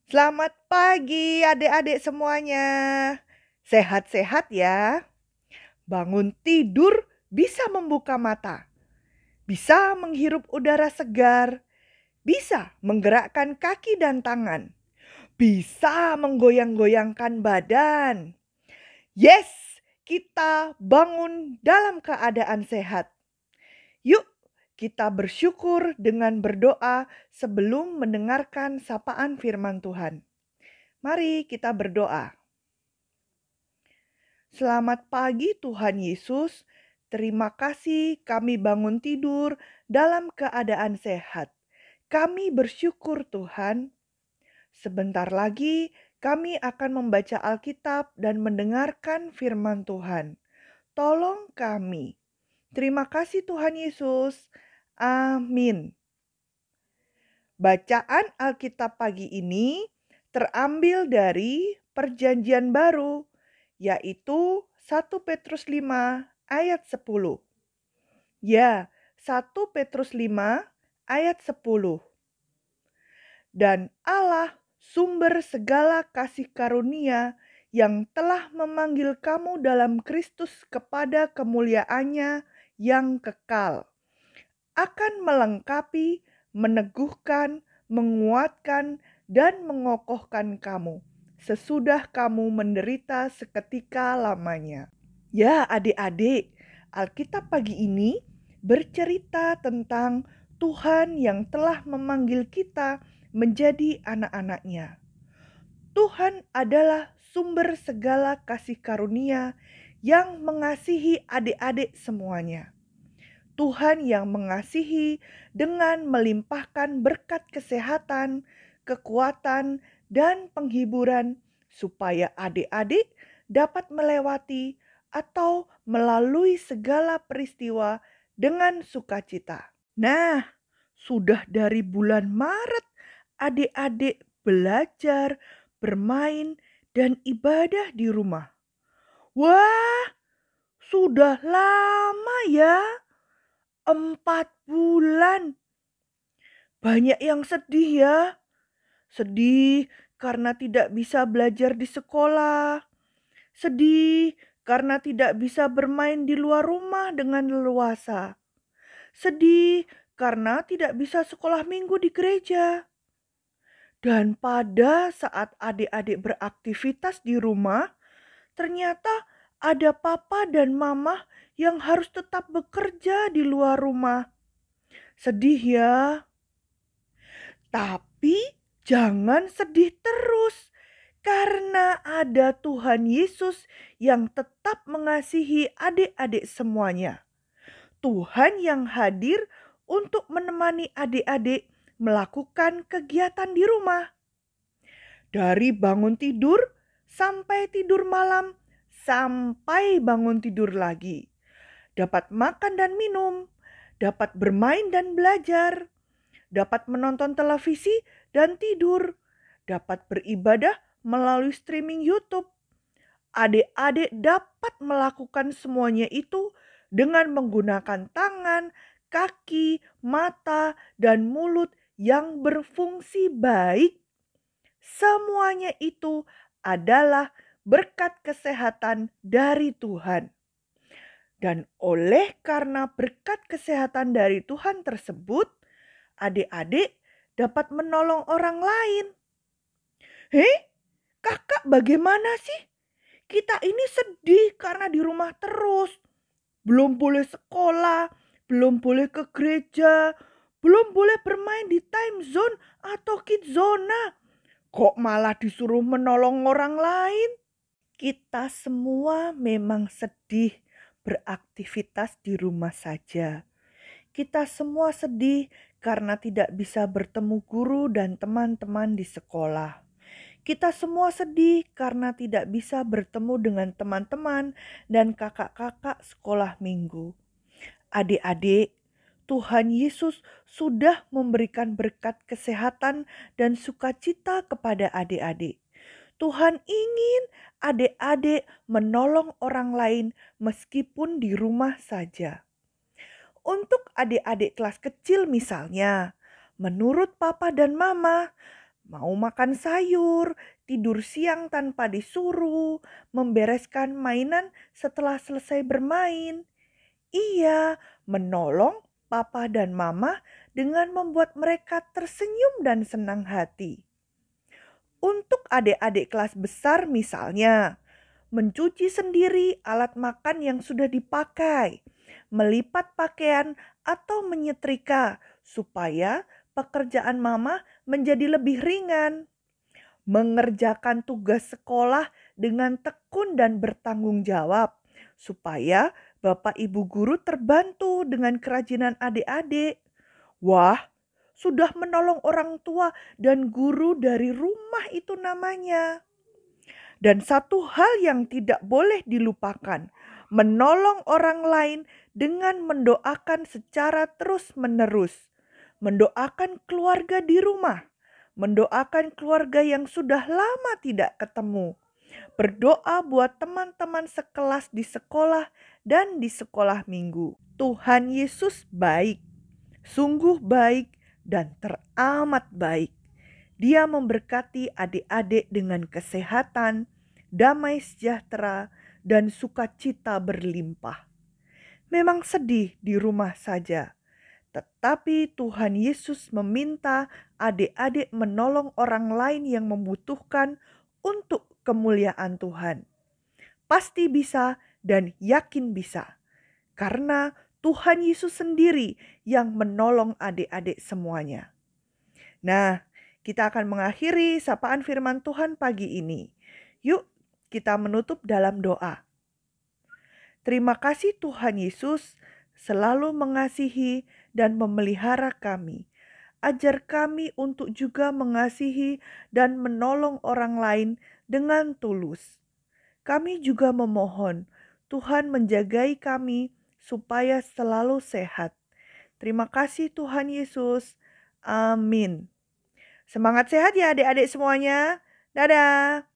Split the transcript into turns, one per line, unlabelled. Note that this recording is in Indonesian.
Selamat pagi adik-adik semuanya. Sehat-sehat ya. Bangun tidur bisa membuka mata. Bisa menghirup udara segar. Bisa menggerakkan kaki dan tangan. Bisa menggoyang-goyangkan badan. Yes, kita bangun dalam keadaan sehat. Yuk kita bersyukur dengan berdoa sebelum mendengarkan sapaan firman Tuhan. Mari kita berdoa. Selamat pagi Tuhan Yesus. Terima kasih kami bangun tidur dalam keadaan sehat. Kami bersyukur Tuhan. Sebentar lagi kami akan membaca Alkitab dan mendengarkan firman Tuhan. Tolong kami. Terima kasih Tuhan Yesus. Amin. Bacaan Alkitab pagi ini terambil dari Perjanjian Baru, yaitu 1 Petrus 5 ayat 10. Ya, 1 Petrus 5 ayat 10. Dan Allah sumber segala kasih karunia yang telah memanggil kamu dalam Kristus kepada kemuliaannya yang kekal, akan melengkapi, meneguhkan, menguatkan, dan mengokohkan kamu sesudah kamu menderita seketika lamanya. Ya adik-adik, Alkitab pagi ini bercerita tentang Tuhan yang telah memanggil kita menjadi anak-anak-Nya. Tuhan adalah sumber segala kasih karunia yang mengasihi adik-adik semuanya. Tuhan yang mengasihi dengan melimpahkan berkat kesehatan, kekuatan, dan penghiburan supaya adik-adik dapat melewati atau melalui segala peristiwa dengan sukacita. Nah, sudah dari bulan Maret adik-adik belajar, bermain, dan ibadah di rumah. Wah, sudah lama ya. 4 bulan. Banyak yang sedih ya. Sedih karena tidak bisa belajar di sekolah. Sedih karena tidak bisa bermain di luar rumah dengan leluasa. Sedih karena tidak bisa sekolah minggu di gereja. Dan pada saat adik-adik beraktivitas di rumah, ternyata ada papa dan mama yang harus tetap bekerja di luar rumah. Sedih ya. Tapi jangan sedih terus, karena ada Tuhan Yesus yang tetap mengasihi adik-adik semuanya. Tuhan yang hadir untuk menemani adik-adik melakukan kegiatan di rumah. Dari bangun tidur sampai tidur malam, sampai bangun tidur lagi. Dapat makan dan minum, dapat bermain dan belajar, dapat menonton televisi dan tidur, dapat beribadah melalui streaming YouTube. Adik-adik dapat melakukan semuanya itu dengan menggunakan tangan, kaki, mata, dan mulut yang berfungsi baik. Semuanya itu adalah berkat kesehatan dari Tuhan. Dan oleh karena berkat kesehatan dari Tuhan tersebut, adik-adik dapat menolong orang lain. Kakak bagaimana sih? Kita ini sedih karena di rumah terus. Belum boleh sekolah, belum boleh ke gereja, belum boleh bermain di time zone atau kids zona. Kok malah disuruh menolong orang lain? Kita semua memang sedih beraktivitas di rumah saja. Kita semua sedih karena tidak bisa bertemu guru dan teman-teman di sekolah. Kita semua sedih karena tidak bisa bertemu dengan teman-teman dan kakak-kakak sekolah minggu. Adik-adik, Tuhan Yesus sudah memberikan berkat kesehatan dan sukacita kepada adik-adik. Tuhan ingin adik-adik menolong orang lain meskipun di rumah saja. Untuk adik-adik kelas kecil misalnya, menurut papa dan mama, Mau makan sayur, tidur siang tanpa disuruh, membereskan mainan setelah selesai bermain. Ia menolong papa dan mama dengan membuat mereka tersenyum dan senang hati. Untuk adik-adik kelas besar misalnya, mencuci sendiri alat makan yang sudah dipakai, melipat pakaian atau menyetrika supaya pekerjaan mama menjadi lebih ringan. Mengerjakan tugas sekolah dengan tekun dan bertanggung jawab supaya Bapak Ibu guru terbantu dengan kerajinan adik-adik. Wah, sudah menolong orang tua dan guru dari rumah itu namanya. Dan satu hal yang tidak boleh dilupakan, menolong orang lain dengan mendoakan secara terus-menerus. Mendoakan keluarga di rumah, mendoakan keluarga yang sudah lama tidak ketemu. Berdoa buat teman-teman sekelas di sekolah dan di sekolah minggu. Tuhan Yesus baik, sungguh baik dan teramat baik. Dia memberkati adik-adik dengan kesehatan, damai sejahtera, dan sukacita berlimpah. Memang sedih di rumah saja, tetapi Tuhan Yesus meminta adik-adik menolong orang lain yang membutuhkan untuk kemuliaan Tuhan. Pasti bisa dan yakin bisa, karena Tuhan Yesus sendiri yang menolong adik-adik semuanya. Nah, kita akan mengakhiri sapaan firman Tuhan pagi ini. Yuk, kita menutup dalam doa. Terima kasih Tuhan Yesus selalu mengasihi dan memelihara kami. Ajar kami untuk juga mengasihi dan menolong orang lain dengan tulus. Kami juga memohon Tuhan menjagai kami supaya selalu sehat. Terima kasih Tuhan Yesus. Amin. Semangat sehat ya adik-adik semuanya. Dadah.